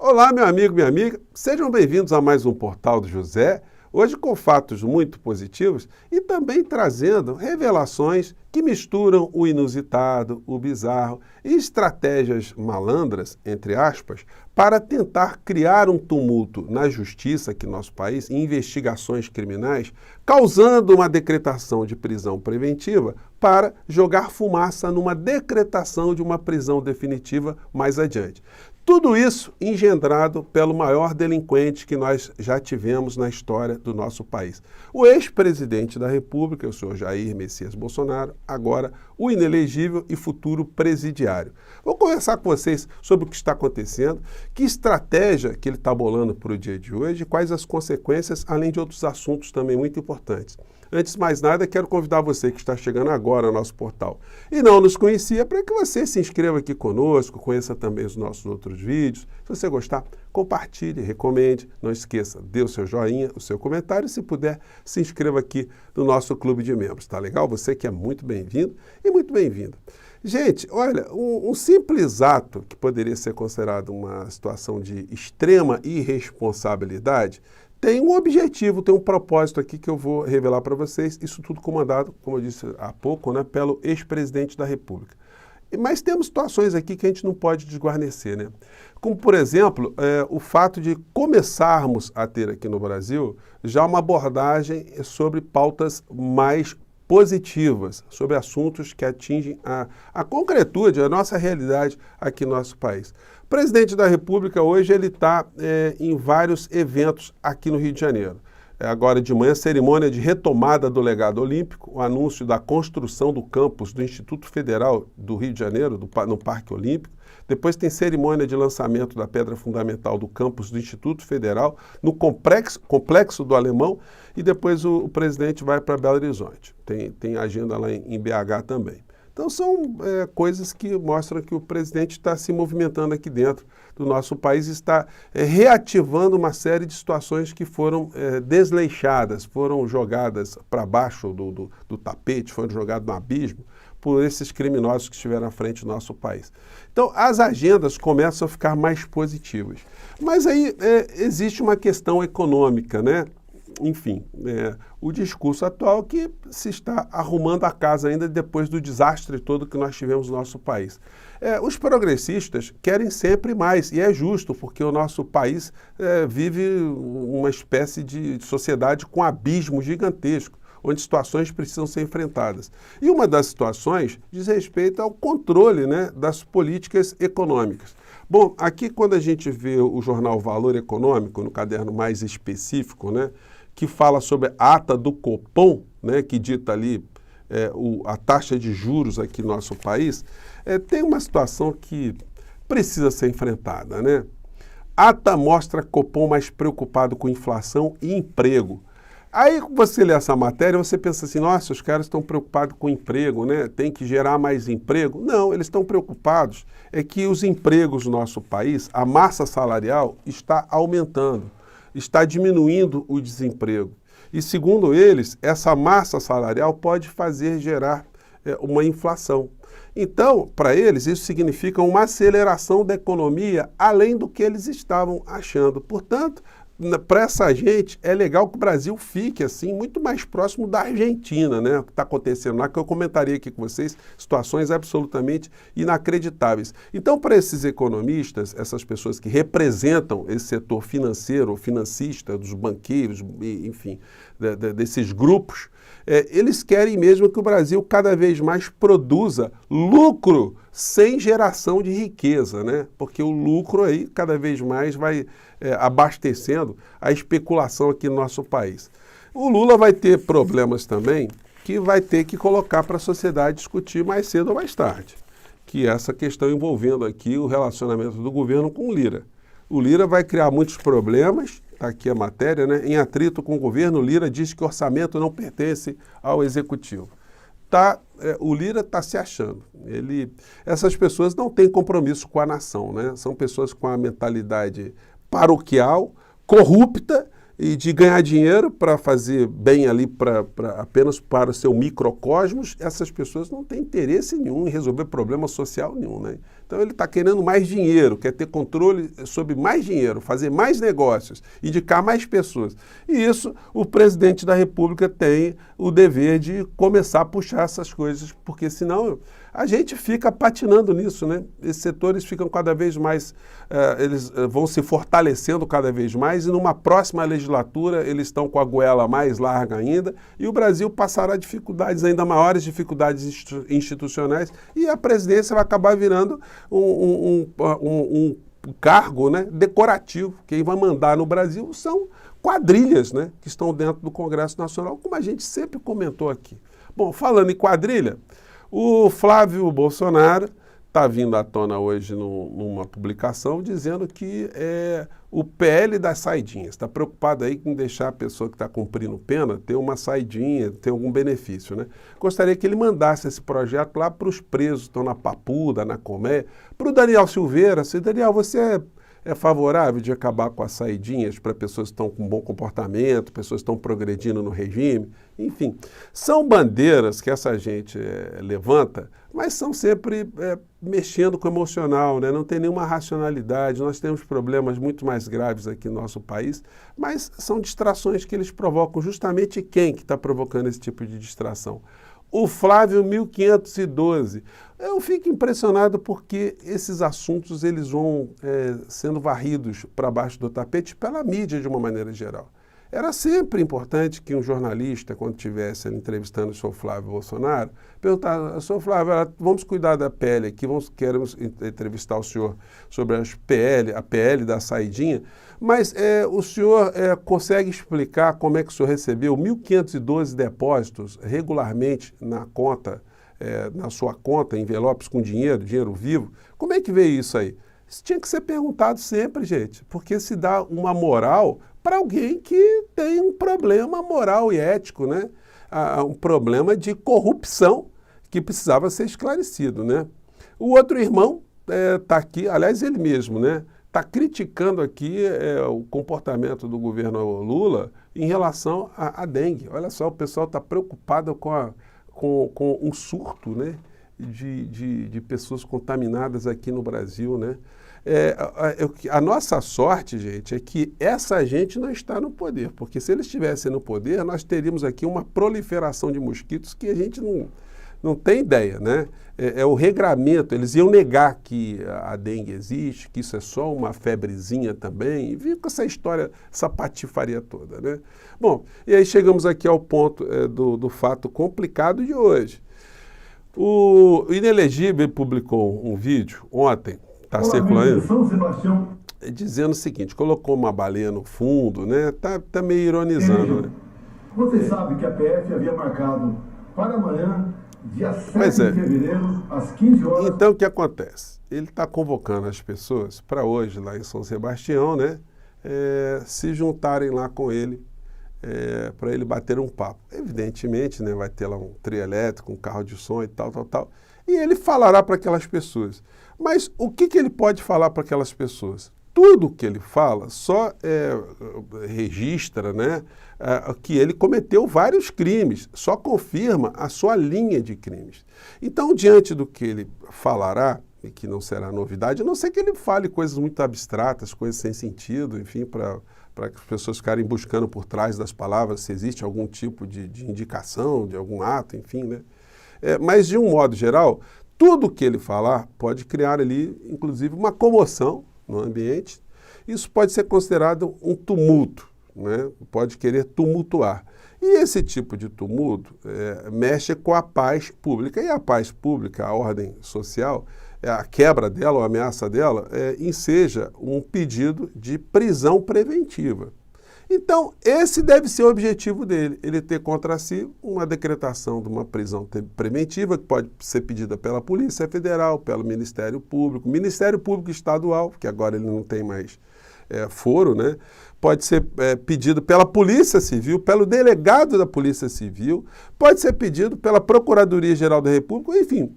Olá, meu amigo, minha amiga, sejam bem-vindos a mais um Portal do José, hoje com fatos muito positivos e também trazendo revelações que misturam o inusitado, o bizarro e estratégias malandras, entre aspas, para tentar criar um tumulto na justiça aqui no nosso país, em investigações criminais, causando uma decretação de prisão preventiva para jogar fumaça numa decretação de uma prisão definitiva mais adiante. Tudo isso engendrado pelo maior delinquente que nós já tivemos na história do nosso país. O ex-presidente da República, o senhor Jair Messias Bolsonaro, agora o inelegível e futuro presidiário. Vou conversar com vocês sobre o que está acontecendo, que estratégia que ele está bolando para o dia de hoje e quais as consequências, além de outros assuntos também muito importantes. Antes de mais nada, quero convidar você que está chegando agora ao nosso portal e não nos conhecia, para que você se inscreva aqui conosco, conheça também os nossos outros vídeos. Se você gostar, compartilhe, recomende, não esqueça, dê o seu joinha, o seu comentário e, se puder, se inscreva aqui no nosso clube de membros, tá legal? Você que é muito bem-vindo e muito bem-vinda. Gente, olha, um simples ato que poderia ser considerado uma situação de extrema irresponsabilidade tem um objetivo, tem um propósito aqui que eu vou revelar para vocês, isso tudo comandado, como eu disse há pouco, né, pelo ex-presidente da República. Mas temos situações aqui que a gente não pode desguarnecer, né? Como, por exemplo, o fato de começarmos a ter aqui no Brasil já uma abordagem sobre pautas mais positivas, sobre assuntos que atingem a concretude, a nossa realidade aqui no nosso país. O presidente da República hoje ele está em vários eventos aqui no Rio de Janeiro. Agora de manhã, cerimônia de retomada do legado olímpico, o anúncio da construção do campus do Instituto Federal do Rio de Janeiro, no Parque Olímpico. Depois tem cerimônia de lançamento da pedra fundamental do campus do Instituto Federal, no Complexo do Alemão, e depois o presidente vai para Belo Horizonte. Tem agenda lá em BH também. Então são coisas que mostram que o presidente está se movimentando aqui dentro do nosso país, está reativando uma série de situações que foram desleixadas, foram jogadas para baixo do tapete, foram jogadas no abismo por esses criminosos que estiveram à frente do nosso país. Então as agendas começam a ficar mais positivas. Mas aí existe uma questão econômica, né? Enfim, o discurso atual que se está arrumando a casa ainda depois do desastre todo que nós tivemos no nosso país. Os progressistas querem sempre mais, e é justo, porque o nosso país vive uma espécie de sociedade com abismo gigantesco, onde situações precisam ser enfrentadas. E uma das situações diz respeito ao controle, né, das políticas econômicas. Bom, aqui quando a gente vê o jornal Valor Econômico, no caderno mais específico, né, que fala sobre a ata do Copom, né, que dita ali a taxa de juros aqui no nosso país, tem uma situação que precisa ser enfrentada, né? Ata mostra Copom mais preocupado com inflação e emprego. Aí você lê essa matéria, você pensa assim, nossa, os caras estão preocupados com emprego, né? Tem que gerar mais emprego. Não, eles estão preocupados é que os empregos no nosso país, a massa salarial está aumentando, está diminuindo o desemprego. E segundo eles, essa massa salarial pode fazer gerar uma inflação. Então, para eles, isso significa uma aceleração da economia além do que eles estavam achando. Portanto, para essa gente, é legal que o Brasil fique assim muito mais próximo da Argentina, né? O que está acontecendo lá, que eu comentaria aqui com vocês, situações absolutamente inacreditáveis. Então, para esses economistas, essas pessoas que representam esse setor financeiro, financista, dos banqueiros, enfim, desses grupos, eles querem mesmo que o Brasil cada vez mais produza lucro sem geração de riqueza, né? Porque o lucro aí cada vez mais vai abastecendo a especulação aqui no nosso país. O Lula vai ter problemas também que vai ter que colocar para a sociedade discutir mais cedo ou mais tarde, que é essa questão envolvendo aqui o relacionamento do governo com o Lira. O Lira vai criar muitos problemas, aqui a matéria, né? Em atrito com o governo, o Lira diz que o orçamento não pertence ao executivo. O Lira está se achando. Essas pessoas não têm compromisso com a nação, né? São pessoas com a mentalidade paroquial, corrupta e de ganhar dinheiro para fazer bem ali apenas para o seu microcosmos, essas pessoas não têm interesse nenhum em resolver problema social nenhum, né? Então ele está querendo mais dinheiro, quer ter controle sobre mais dinheiro, fazer mais negócios, indicar mais pessoas. E isso o presidente da República tem o dever de começar a puxar essas coisas, porque senão a gente fica patinando nisso, né? Esses setores ficam cada vez mais, eles vão se fortalecendo cada vez mais e numa próxima legislatura eles estão com a goela mais larga ainda e o Brasil passará dificuldades, ainda maiores dificuldades institucionais e a presidência vai acabar virando um cargo, né, decorativo. Quem vai mandar no Brasil são quadrilhas, né, que estão dentro do Congresso Nacional, como a gente sempre comentou aqui. Bom, falando em quadrilha, o Flávio Bolsonaro está vindo à tona hoje numa publicação dizendo que o PL das saidinhas, está preocupado aí em deixar a pessoa que está cumprindo pena ter uma saidinha, ter algum benefício, né? Gostaria que ele mandasse esse projeto lá para os presos que estão na Papuda, na Comé, para o Daniel Silveira. Se Daniel, você é favorável de acabar com as saidinhas para pessoas que estão com bom comportamento, pessoas que estão progredindo no regime, enfim. São bandeiras que essa gente levanta, mas são sempre mexendo com o emocional, né? Não tem nenhuma racionalidade, nós temos problemas muito mais graves aqui no nosso país, mas são distrações que eles provocam. Justamente quem que está provocando esse tipo de distração? O Flávio 1512. Eu fico impressionado porque esses assuntos eles vão sendo varridos para baixo do tapete pela mídia de uma maneira geral. Era sempre importante que um jornalista, quando estivesse entrevistando o senhor Flávio Bolsonaro, perguntasse, senhor Flávio, vamos cuidar da PL aqui, queremos entrevistar o senhor sobre a PL da saidinha, mas o senhor consegue explicar como é que o senhor recebeu 1.512 depósitos regularmente na conta, na sua conta, envelopes com dinheiro vivo? Como é que veio isso aí? Isso tinha que ser perguntado sempre, gente, porque se dá uma moral para alguém que tem um problema moral e ético, né? Um problema de corrupção que precisava ser esclarecido, né? O outro irmão está aqui, aliás, ele mesmo, né? Está criticando aqui o comportamento do governo Lula em relação à dengue. Olha só, o pessoal está preocupado com um surto, né? De pessoas contaminadas aqui no Brasil, né? A nossa sorte, gente, é que essa gente não está no poder, porque se eles estivessem no poder, nós teríamos aqui uma proliferação de mosquitos que a gente não tem ideia, né? O regramento, eles iam negar que a dengue existe, que isso é só uma febrezinha também, e viu com essa história, essa patifaria toda, né? Bom, e aí chegamos aqui ao ponto do fato complicado de hoje. O Inelegível publicou um vídeo ontem, está circulando, dizendo o seguinte, colocou uma baleia no fundo, né? Tá meio ironizando, né? Você sabe que a PF havia marcado para amanhã, dia 7 de fevereiro, às 15 horas... Então, o que acontece? Ele está convocando as pessoas para hoje, lá em São Sebastião, né? Se juntarem lá com ele, para ele bater um papo. Evidentemente, né, vai ter lá um trio elétrico, um carro de som e tal. E ele falará para aquelas pessoas. Mas o que ele pode falar para aquelas pessoas? Tudo que ele fala só registra, né, que ele cometeu vários crimes, só confirma a sua linha de crimes. Então, diante do que ele falará, e que não será novidade, a não ser que ele fale coisas muito abstratas, coisas sem sentido, enfim, para que as pessoas ficarem buscando por trás das palavras se existe algum tipo de indicação, de algum ato, enfim, né? Mas, de um modo geral, tudo que ele falar pode criar ali, inclusive, uma comoção no ambiente. Isso pode ser considerado um tumulto, né? Pode querer tumultuar. E esse tipo de tumulto mexe com a paz pública. E a paz pública, a ordem social, a quebra dela ou a ameaça dela, enseja um pedido de prisão preventiva. Então, esse deve ser o objetivo dele, ele ter contra si uma decretação de uma prisão preventiva que pode ser pedida pela Polícia Federal, pelo Ministério Público Estadual, porque agora ele não tem mais foro, né? Pode ser pedido pela Polícia Civil, pelo delegado da Polícia Civil, pode ser pedido pela Procuradoria-Geral da República, enfim,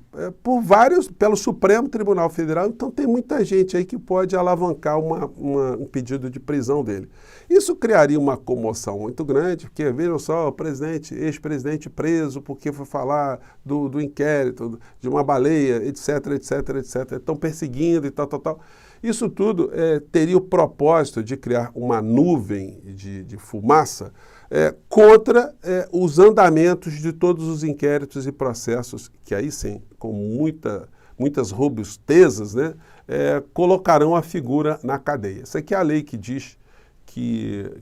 pelo Supremo Tribunal Federal. Então tem muita gente aí que pode alavancar um pedido de prisão dele. Isso criaria uma comoção muito grande, porque vejam só, o ex-presidente preso porque foi falar do inquérito, de uma baleia, etc, etc, etc. Estão perseguindo e tal, tal, tal. Isso tudo teria o propósito de criar uma nuvem de fumaça contra os andamentos de todos os inquéritos e processos que aí sim, com muitas robustezas, né, colocarão a figura na cadeia. Essa aqui é a lei que diz que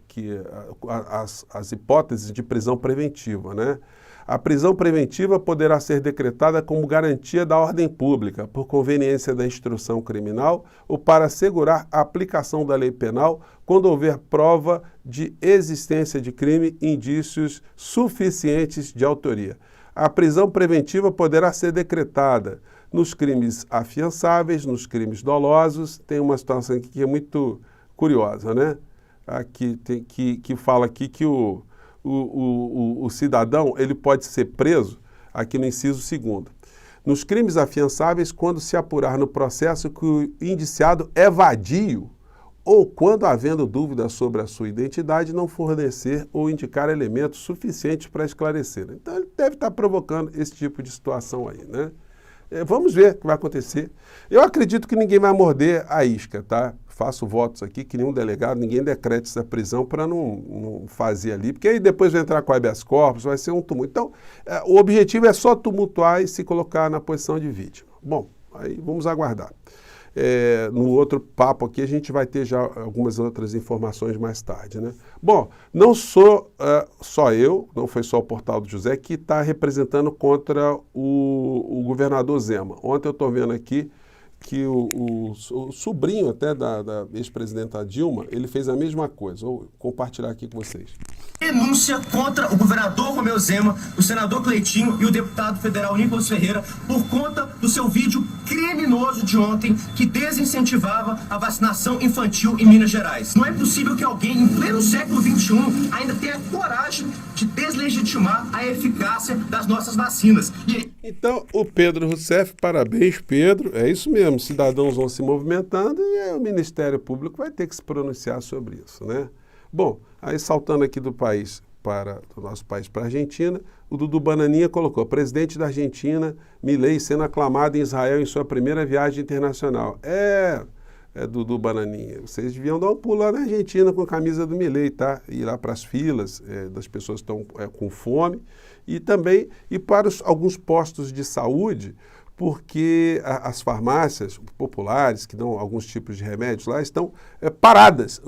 as hipóteses de prisão preventiva, né? A prisão preventiva poderá ser decretada como garantia da ordem pública, por conveniência da instrução criminal ou para assegurar a aplicação da lei penal quando houver prova de existência de crime e indícios suficientes de autoria. A prisão preventiva poderá ser decretada nos crimes afiançáveis, nos crimes dolosos. Tem uma situação aqui que é muito curiosa, né? Aqui que fala aqui que o cidadão ele pode ser preso, aqui no inciso 2º, nos crimes afiançáveis quando se apurar no processo que o indiciado é vadio ou quando, havendo dúvida sobre a sua identidade, não fornecer ou indicar elementos suficientes para esclarecer. Então ele deve estar provocando esse tipo de situação aí, né? Vamos ver o que vai acontecer. Eu acredito que ninguém vai morder a isca, tá? Faço votos aqui que nenhum delegado, ninguém decrete essa prisão para não fazer ali, porque aí depois vai entrar com habeas corpus, vai ser um tumulto. Então, o objetivo é só tumultuar e se colocar na posição de vítima. Bom, aí vamos aguardar. No outro papo aqui a gente vai ter já algumas outras informações mais tarde, né? Bom, não sou só eu, não foi só o Portal do José que está representando contra o governador Zema. Ontem eu estou vendo aqui que o sobrinho até da ex-presidenta Dilma, ele fez a mesma coisa. Vou compartilhar aqui com vocês. Denúncia contra o governador Romeu Zema, o senador Cleitinho e o deputado federal Nicolas Ferreira por conta do seu vídeo criminoso de ontem que desincentivava a vacinação infantil em Minas Gerais. Não é possível que alguém em pleno século XXI ainda tenha coragem de deslegitimar a eficácia das nossas vacinas. Então, o Pedro Rousseff, parabéns, Pedro, é isso mesmo, cidadãos vão se movimentando e o Ministério Público vai ter que se pronunciar sobre isso, né? Bom, aí saltando aqui do nosso país para a Argentina, o Dudu Bananinha colocou: presidente da Argentina, Milei sendo aclamado em Israel em sua primeira viagem internacional. Dudu Bananinha, vocês deviam dar um pulo lá na Argentina com a camisa do Milei, tá? Ir lá para as filas das pessoas que estão com fome e também ir para alguns postos de saúde, porque as farmácias populares, que dão alguns tipos de remédios lá, estão paradas.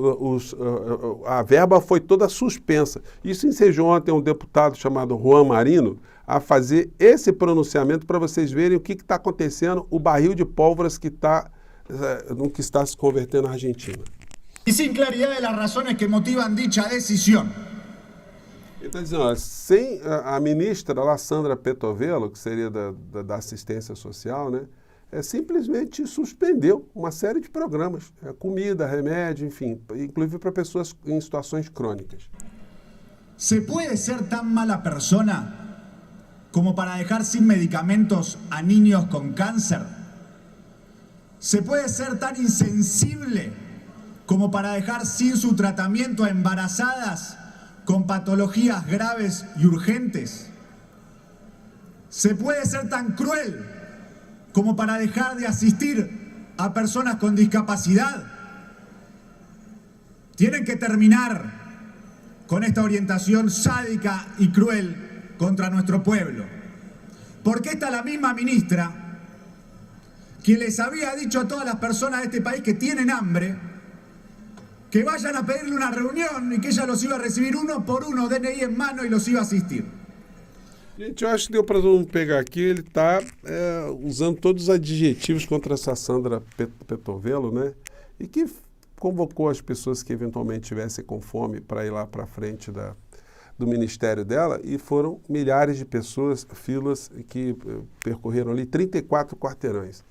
A verba foi toda suspensa. Isso ensejou ontem um deputado chamado Juan Marino a fazer esse pronunciamento para vocês verem o que está acontecendo, o barril de pólvoras que está se convertendo na Argentina. E sem claridade as razões que motivam dicha decisão. Ele está dizendo, olha, sem a ministra lá, Sandra Pettovelo, que seria da assistência social, né, simplesmente suspendeu uma série de programas, comida, remédio, enfim, inclusive para pessoas em situações crônicas. ¿Se puede ser tan mala persona como para dejar sin medicamentos a niños con cáncer? ¿Se puede ser tan insensible como para dejar sin su tratamiento a embarazadas con patologías graves y urgentes? ¿Se puede ser tan cruel como para dejar de asistir a personas con discapacidad? Tienen que terminar con esta orientación sádica y cruel contra nuestro pueblo. Porque esta es la misma ministra quien les había dicho a todas las personas de este país que tienen hambre que vayan a pedirle una reunión y que ella los iba a recibir uno por uno, DNI en mano, y los iba a asistir. Gente, eu acho que deu para todo mundo pegar aqui, ele está usando todos os adjetivos contra essa Sandra Pettovelo, né? E que convocou as pessoas que eventualmente estivessem com fome para ir lá para frente do ministério dela, e foram milhares de pessoas, filas que percorreram ali 34 quarteirões.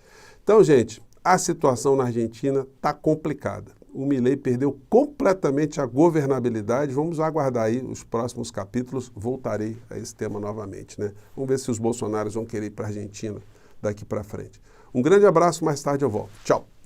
Então, gente, a situação na Argentina está complicada. o Milei perdeu completamente a governabilidade. Vamos aguardar aí os próximos capítulos, voltarei a esse tema novamente, né? Vamos ver se os bolsonaros vão querer ir para a Argentina daqui para frente. Um grande abraço, mais tarde eu volto. Tchau!